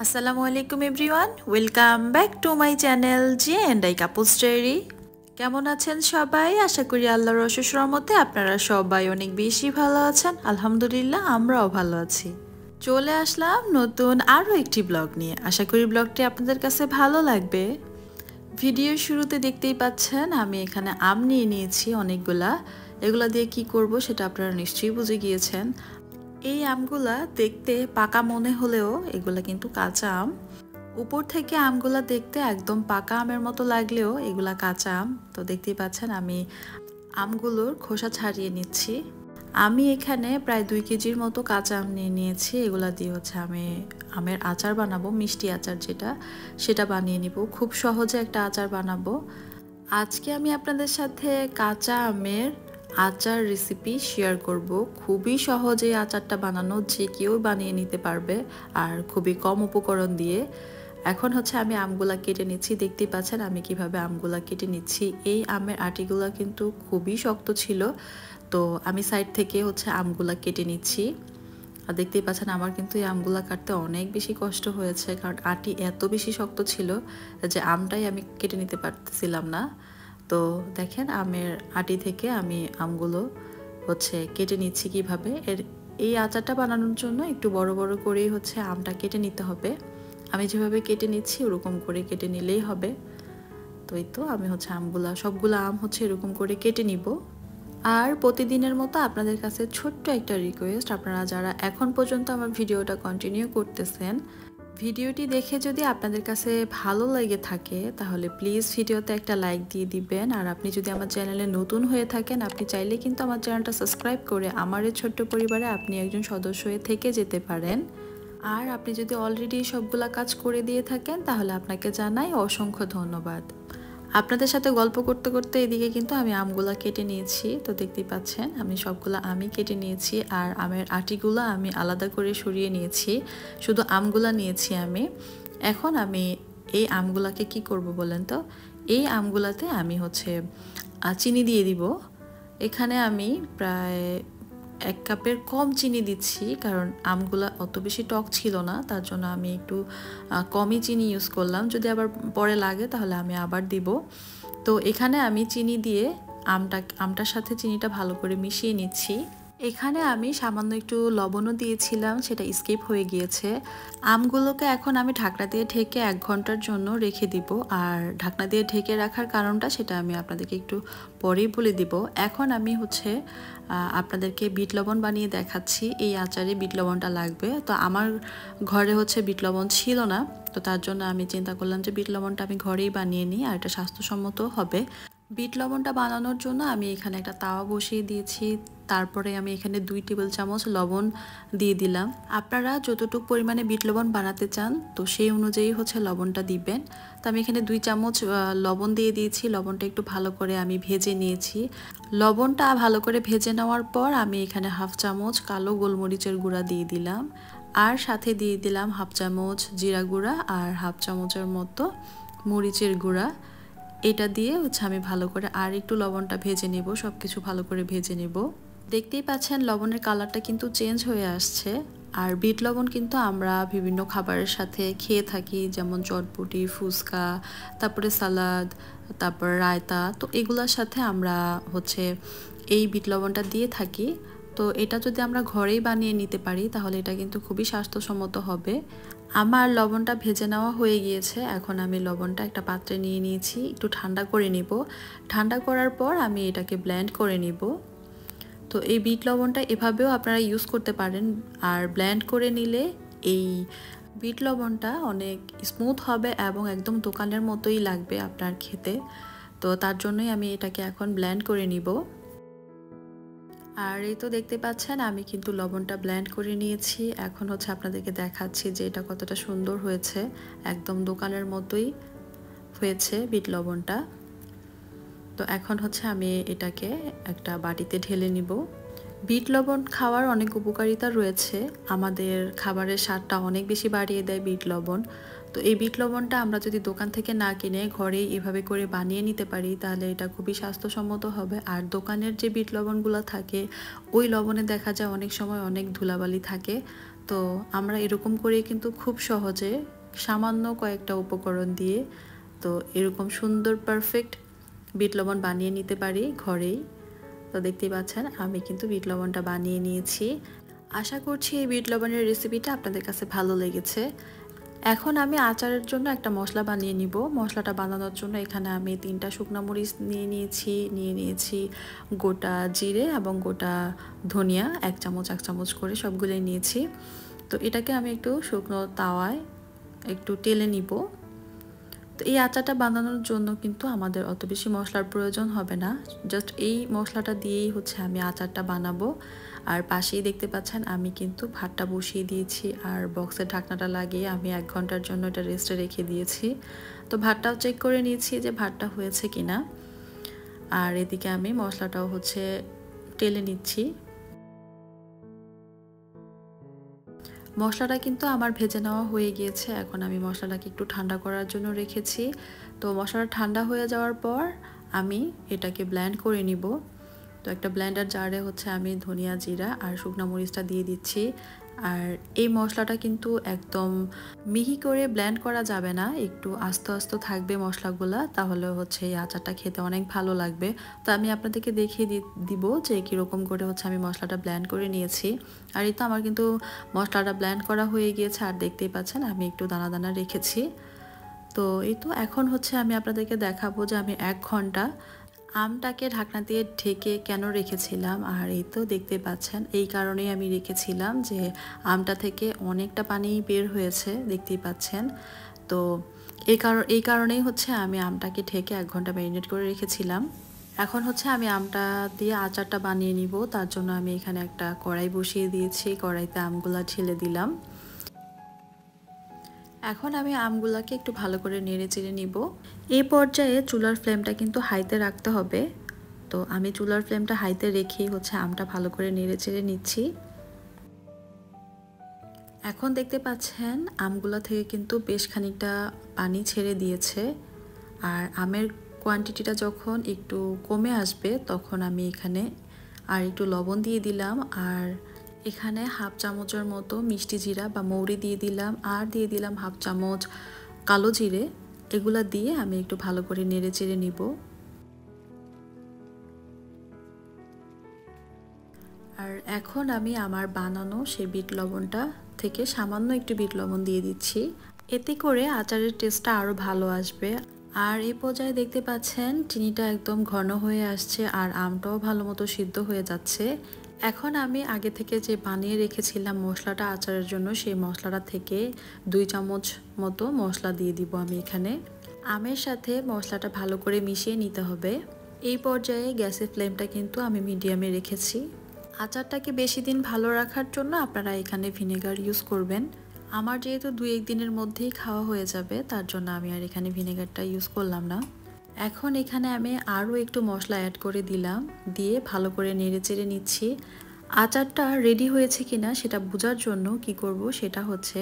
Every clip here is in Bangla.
আসসালামু আলাইকুম everyone, welcome back to my channel G and I কাপুস ডায়েরি। কেমন আছেন সবাই? আশা করি আল্লাহর অশেষ রহমতে আপনারা সবাই অনেক বেশি ভালো আছেন। আলহামদুলিল্লাহ, আমরাও ভালো আছি। চলে আসলাম নতুন আরও একটি ব্লগ নিয়ে। আশা করি ব্লগটি আপনাদের কাছে ভালো লাগবে। ভিডিওর শুরুতে দেখতেই পাচ্ছেন আমি এখানে আম নিয়ে নিয়েছি অনেকগুলা। এগুলা দিয়ে কি করব সেটা আপনারা নিশ্চয়ই বুঝে গিয়েছেন। এই আমগুলা দেখতে পাকা মনে হলেও এগুলা কিন্তু কাঁচা আম। উপর থেকে আমগুলা দেখতে একদম পাকা আমের মতো লাগলেও এগুলা কাঁচা আম। তো দেখতেই পাচ্ছেন আমি আমগুলোর খোসা ছাড়িয়ে নিচ্ছি। আমি এখানে প্রায় 2 কেজির মতো কাঁচা আম নিয়ে নিয়েছি। এগুলা দিয়ে আমি আমের আচার বানাবো, মিষ্টি আচার সেটা বানিয়ে নিব। খুব সহজে একটা আচার বানাবো। আজকে আমি আপনাদের সাথে কাঁচা আমের আচার রেসিপি শেয়ার করব। খুবই সহজ এই আচারটা বানানো, যে কেউ বানিয়ে নিতে পারবে আর খুবই কম উপকরণ দিয়ে। এখন আমি আমগুলা কেটে নিচ্ছি। দেখতেই পাচ্ছেন আমি কিভাবে আমগুলা কেটে নিচ্ছি। এই আমের আটিগুলা কিন্তু খুবই শক্ত ছিল, তো আমি সাইড থেকে আমগুলা কেটে নিচ্ছি। আর দেখতেই পাচ্ছেন আমার কিন্তু এই আমগুলা কাটতে অনেক বেশি কষ্ট হয়েছে, কারণ আটি এত বেশি শক্ত ছিল যে আমটাই আমি কেটে নিতে পারতেছিলাম না। তো দেখেন আমের আটি থেকে আমি আমগুলো কেটে নিচ্ছি কিভাবে। এই আচারটা বানানোর জন্য একটু বড় বড় করেই আমটা কেটে নিতে হবে। আমি যেভাবে কেটে নিচ্ছি ওরকম করে কেটে নিলেই হবে। তো এই তো আমি সবগুলো আম এরকম করে কেটে নিব। আর প্রতিদিনের মতো আপনাদের কাছে ছোট্ট একটা রিকোয়েস্ট, আপনারা যারা এখন পর্যন্ত আমার ভিডিওটা কন্টিনিউ করতেছেন, ভিডিওটি দেখে যদি আপনাদের কাছে ভালো লেগে থাকে তাহলে প্লিজ ভিডিওতে একটা লাইক দিয়ে দিবেন। আর আপনি যদি আমার চ্যানেলে নতুন হয়ে থাকেন, আপনি চাইলে কিন্তু আমার চ্যানেলটা সাবস্ক্রাইব করে আমার এই ছোট্ট পরিবারে আপনি একজন সদস্য হয়ে থেকে যেতে পারেন। আর আপনি যদি অলরেডি সবগুলা কাজ করে দিয়ে থাকেন তাহলে আপনাকে জানাই অসংখ্য ধন্যবাদ। আপনাদের সাথে গল্প করতে করতে এদিকে কিন্তু আমি আমগুলা কেটে নিয়েছি। তো দেখতেই পাচ্ছেন আমি সবগুলা আমই কেটে নিয়েছি, আর আমের আটিগুলো আমি আলাদা করে সরিয়ে নিয়েছি, শুধু আমগুলা নিয়েছি আমি। এখন আমি এই আমগুলাকে কি করব বলেন তো? এই আমগুলাতে আমি চিনি দিয়ে দিব। এখানে আমি প্রায় 1 কাপের কম চিনি দিচ্ছি, কারণ আমগুলা অত বেশি টক ছিল না, তার জন্য আমি একটু কমই চিনি ইউজ করলাম। যদি আবার পরে লাগে তাহলে আমি আবার দিব। তো এখানে আমি চিনি দিয়ে আমটার সাথে চিনিটা ভালো করে মিশিয়ে নিচ্ছি। এখানে আমি সামান্য একটু লবণও দিয়েছিলাম, সেটা স্কিপ হয়ে গিয়েছে। আমগুলোকে এখন আমি ঢাকনা দিয়ে ঢেকে 1 ঘন্টার জন্য রেখে দিব। আর ঢাকনা দিয়ে ঢেকে রাখার কারণটা সেটা আমি আপনাদেরকে একটু পরেই বলে দিব। এখন আমি আপনাদেরকে বিট লবণ বানিয়ে দেখাচ্ছি। এই আচারে বিট লবণটা লাগবে। তো আমার ঘরে বিট লবণ ছিল না, তো তার জন্য আমি চিন্তা করলাম যে বিট লবণটা আমি ঘরেই বানিয়ে নিই, আর এটা স্বাস্থ্যসম্মত হবে। বিট লবণটা বানানোর জন্য আমি এখানে একটা তাওয়া বসিয়ে দিয়েছি। তারপরে আমি এখানে 2 টেবিল চামচ লবণ দিয়ে দিলাম। আপনারা যতটুকু পরিমাণে বিট লবণ বানাতে চান তো সেই অনুযায়ী লবণটা দিবেন। তো আমি এখানে 2 চামচ লবণ দিয়ে দিয়েছি। লবণটা একটু ভালো করে আমি ভেজে নিয়েছি। লবণটা ভালো করে ভেজে নেওয়ার পর আমি এখানে 1/2 চামচ কালো গোলমরিচের গুঁড়া দিয়ে দিলাম, আর সাথে দিয়ে দিলাম 1/2 চামচ জিরা গুঁড়া আর 1/2 চামচের মতো মরিচের গুঁড়া। এটা দিয়ে আমি ভালো করে আর একটু লবণটা ভেজে নেব, সব কিছু ভালো করে ভেজে নেব। দেখতেই পাচ্ছেন লবণের কালারটা কিন্তু চেঞ্জ হয়ে আসছে। আর বিট লবণ কিন্তু আমরা বিভিন্ন খাবারের সাথে খেয়ে থাকি, যেমন চটপটি, ফুচকা, তারপরে সালাদ, তারপর রায়তা। তো এগুলোর সাথে আমরা এই বিট লবণটা দিয়ে থাকি। তো এটা যদি আমরা ঘরেই বানিয়ে নিতে পারি তাহলে এটা কিন্তু খুবই স্বাস্থ্যসম্মত হবে। আমার লবণটা ভেজে নেওয়া হয়ে গিয়েছে। এখন আমি লবণটা একটা পাত্রে নিয়ে নিয়েছি, একটু ঠান্ডা করে নিব। ঠান্ডা করার পর আমি এটাকে ব্লেন্ড করে নিব। তো এই বিট লবণটা এভাবেও আপনারা ইউজ করতে পারেন, আর ব্লেন্ড করে নিলে এই বিট লবণটা অনেক স্মুথ হবে এবং একদম দোকানের মতোই লাগবে আপনার খেতে। তো তার জন্যই আমি এটাকে এখন ব্লেন্ড করে নিব। আর এই তো দেখতে পাচ্ছেন আমি কিন্তু লবণটা ব্লেন্ড করে নিয়েছি। এখন আপনাদেরকে দেখাচ্ছি যে এটা কতটা সুন্দর হয়েছে, একদম দোকানের মতোই হয়েছে বিট লবণটা। তো এখন আমি এটাকে একটা বাটিতে ঢেলে নিব। বিট লবণ খাওয়ার অনেক উপকারিতা রয়েছে, আমাদের খাবারের স্বাদটা অনেক বেশি বাড়িয়ে দেয় বিট লবণ। তো এই বিট লবণটা আমরা যদি দোকান থেকে না কিনে ঘরেই এভাবে করে বানিয়ে নিতে পারি তাহলে এটা খুবই স্বাস্থ্যসম্মত হবে। আর দোকানের যে বিট লবণগুলো থাকে ওই লবণে দেখা যায় অনেক সময় অনেক ধুলাবালি থাকে। তো আমরা এরকম করে কিন্তু খুব সহজে সামান্য কয়েকটা উপকরণ দিয়ে। তো এরকম সুন্দর পারফেক্ট বিট লবণ বানিয়ে নিতে পারি ঘরেই। তো দেখতেই পাচ্ছেন আমি কিন্তু বিট লবণটা বানিয়ে নিয়েছি। আশা করছি এই বিট লবণের রেসিপিটা আপনাদের কাছে ভালো লেগেছে। এখন আমি আচারের জন্য একটা মশলা বানিয়ে নিব। মশলাটা বানানোর জন্য এখানে আমি 3টা শুকনো মরিচ নিয়ে নিয়েছি গোটা জিরে এবং গোটা ধনিয়া 1 চামচ করে সবগুলোই নিয়েছি। তো এটাকে আমি একটু শুকনো তাওয়ায় একটু টেলে নিব। তো এই আচারটা বানানোর জন্য কিন্তু আমাদের অত বেশি মশলার প্রয়োজন হবে না, জাস্ট এই মশলাটা দিয়েই হচ্ছে আমি আচারটা বানাবো। আর পাশেই দেখতে পাচ্ছেন আমি কিন্তু ভাতটা বসিয়ে দিয়েছি আর বক্সের ঢাকনাটা লাগিয়ে আমি 1 ঘন্টার জন্য এটা রেস্টে রেখে দিয়েছি। তো ভাতটাও চেক করে নিয়েছি যে ভাতটা হয়েছে কিনা। আর এদিকে আমি মশলাটাও হচ্ছে টেলে নিচ্ছি। মশলাটা কিন্তু আমার ভেজে নেওয়া হয়ে গিয়েছে। এখন আমি মশলাটাকে একটু ঠান্ডা করার জন্য রেখেছি। তো মশলাটা ঠান্ডা হয়ে যাওয়ার পর আমি এটাকে ব্লেন্ড করে নিব। তো একটা ব্লেন্ডার জারে হচ্ছে আমি ধনিয়া জিরা আর শুকনো মরিচটা দিয়ে দিচ্ছি। আর এই মশলাটা কিন্তু একদম মিহি করে ব্লেন্ড করা যাবে না, একটু আস্তে আস্তে থাকবে মশলাগুলা, তাহলে হচ্ছে এই আচারটা খেতে অনেক ভালো লাগবে। তো আমি আপনাদেরকে দেখিয়ে দিব যে কীরকম করে হচ্ছে আমি মশলাটা ব্লেন্ড করে নিয়েছি। আর এই তো আমার কিন্তু মশলাটা ব্লেন্ড করা হয়ে গিয়েছে। আর দেখতেই পাচ্ছেন আমি একটু দানা দানা রেখেছি। তো এই তো এখন হচ্ছে আমি আপনাদেরকে দেখাবো যে আমি 1 ঘন্টা আমটাকে ঢাকনা দিয়ে ঢেকে কেন রেখেছিলাম। আর এই তো দেখতে পাচ্ছেন এই কারণেই আমি রেখেছিলাম যে আমটা থেকে অনেকটা পানি বের হয়েছে, দেখতেই পাচ্ছেন। তো এই কারণেই হচ্ছে আমি আমটাকে ঢেকে 1 ঘন্টা ম্যারিনেট করে রেখেছিলাম। এখন হচ্ছে আমি আমটা দিয়ে আচারটা বানিয়ে নিব। তার জন্য আমি এখানে একটা কড়াই বসিয়ে দিয়েছি, কড়াইতে আমগুলা ঢেলে দিলাম। এখন আমি আমগুলাকে একটু ভালো করে নেড়ে চেড়ে নিব। এই পর্যায়ে চুলার ফ্লেমটা কিন্তু হাইতে রাখতে হবে। তো আমি চুলার ফ্লেমটা হাইতে রেখেই হচ্ছে আমটা ভালো করে নেড়ে চেড়ে নিচ্ছি। এখন দেখতে পাচ্ছেন আমগুলা থেকে কিন্তু বেশ খানিকটা পানি ছেড়ে দিয়েছে। আর আমের কোয়ান্টিটিটা যখন একটু কমে আসবে তখন আমি এখানে আর একটু লবণ দিয়ে দিলাম। আর এখানে 1/2 চামচের মতো মিষ্টি জিরা বা মৌরি দিয়ে দিলাম। আর দিয়ে দিলাম 1/2 চামচ কালো জিরে। এগুলা দিয়ে আমি একটু ভালো করে নেড়ে চেড়ে নিব। আর এখন আমি আমার বানানো সেই বিট লবণটা থেকে সামান্য একটু বিট লবণ দিয়ে দিচ্ছি। এতে করে আচারের টেস্টটা আরও ভালো আসবে। আর এই পর্যায়ে দেখতে পাচ্ছেন চিনিটা একদম ঘন হয়ে আসছে আর আমটাও ভালো মতো সিদ্ধ হয়ে যাচ্ছে। এখন আমি আগে থেকে যে বানিয়ে রেখেছিলাম মশলাটা আচারের জন্য, সেই মশলাটা থেকে 2 চামচ মতো মশলা দিয়ে দিব আমি এখানে। আমের সাথে মশলাটা ভালো করে মিশিয়ে নিতে হবে। এই পর্যায়ে গ্যাসের ফ্লেমটা কিন্তু আমি মিডিয়ামে রেখেছি। আচারটাকে বেশি দিন ভালো রাখার জন্য আপনারা এখানে ভিনেগার ইউজ করবেন। আমার যেহেতু 2-1 দিনের মধ্যেই খাওয়া হয়ে যাবে, তার জন্য আমি আর এখানে ভিনেগারটা ইউজ করলাম না। এখন এখানে আমি আরও একটু মশলা অ্যাড করে দিলাম, দিয়ে ভালো করে নেড়ে চেড়ে নিচ্ছি। আচারটা রেডি হয়েছে কিনা সেটা বোঝার জন্য কি করব সেটা হচ্ছে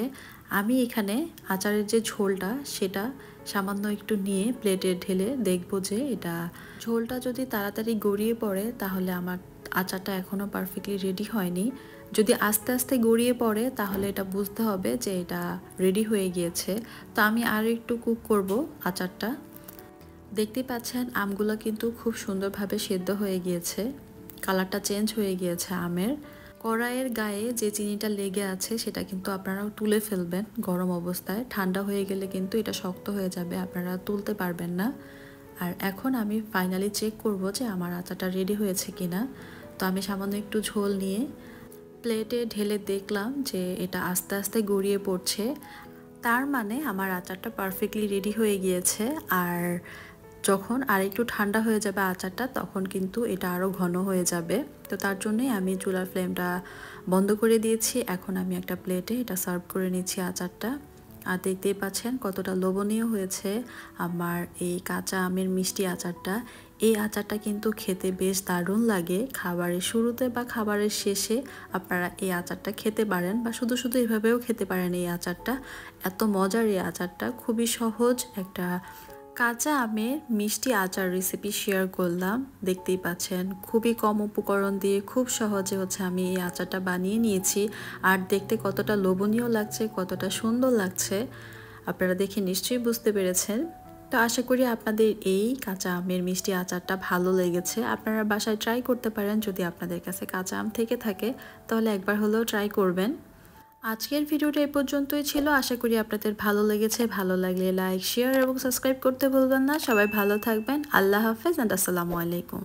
আমি এখানে আচারের যে ঝোলটা সেটা সামান্য একটু নিয়ে প্লেটে ঢেলে দেখব যে এটা ঝোলটা যদি তাড়াতাড়ি গড়িয়ে পড়ে তাহলে আমার আচারটা এখনও পারফেক্টলি রেডি হয়নি। যদি আস্তে আস্তে গড়িয়ে পড়ে তাহলে এটা বুঝতে হবে যে এটা রেডি হয়ে গিয়েছে। তো আমি আরও একটু কুক করব আচারটা। দেখতে পাচ্ছেন আমগুলো কিন্তু খুব সুন্দরভাবে সেদ্ধ হয়ে গিয়েছে, কালারটা চেঞ্জ হয়ে গিয়েছে আমের। কড়াইয়ের গায়ে যে চিনিটা লেগে আছে সেটা কিন্তু আপনারা তুলে ফেলবেন গরম অবস্থায়, ঠান্ডা হয়ে গেলে কিন্তু এটা শক্ত হয়ে যাবে, আপনারা তুলতে পারবেন না। আর এখন আমি ফাইনালি চেক করব যে আমার আচারটা রেডি হয়েছে কিনা। তো আমি সামান্য একটু ঝোল নিয়ে প্লেটে ঢেলে দেখলাম যে এটা আস্তে আস্তে গড়িয়ে পড়ছে, তার মানে আমার আচারটা পারফেক্টলি রেডি হয়ে গিয়েছে। আর যখন আর একটু ঠান্ডা হয়ে যাবে আচারটা তখন কিন্তু এটা আরও ঘন হয়ে যাবে। তো তার জন্যই আমি চুলার ফ্লেমটা বন্ধ করে দিয়েছি। এখন আমি একটা প্লেটে এটা সার্ভ করে নিচ্ছি আচারটা। আর দেখতেই পাচ্ছেন কতটা লোভনীয় হয়েছে আমার এই কাঁচা আমের মিষ্টি আচারটা। এই আচারটা কিন্তু খেতে বেশ দারুণ লাগে। খাবারের শুরুতে বা খাবারের শেষে আপনারা এই আচারটা খেতে পারেন বা শুধু শুধু এভাবেও খেতে পারেন। এই আচারটা এত মজার, এই আচারটা খুবই সহজ একটা কাঁচা আমের মিষ্টি আচার রেসিপি শেয়ার করলাম। দেখতেই পাচ্ছেন খুবই কম উপকরণ দিয়ে খুব সহজে হচ্ছে আমি এই আচারটা বানিয়ে নিয়েছি। আর দেখতে কতটা লোভনীয় লাগছে, কতটা সুন্দর লাগছে। আপনারা দেখে নিশ্চয়ই বুঝতে পেরেছেন। তো আশা করি আপনাদের এই কাঁচা আমের মিষ্টি আচারটা ভালো লেগেছে। আপনারা বাসায় ট্রাই করতে পারেন, যদি আপনাদের কাছে কাঁচা আম থেকে থাকে তাহলে একবার হলেও ট্রাই করবেন। আজকের ভিডিওটা এই পর্যন্তই ছিল। আশা করি আপনাদের ভালো লেগেছে। ভালো লাগলে লাইক, শেয়ার এবং সাবস্ক্রাইব করতে ভুলবেন না। সবাই ভালো থাকবেন। আল্লাহ হাফেজ এন্ড আসসালামু আলাইকুম।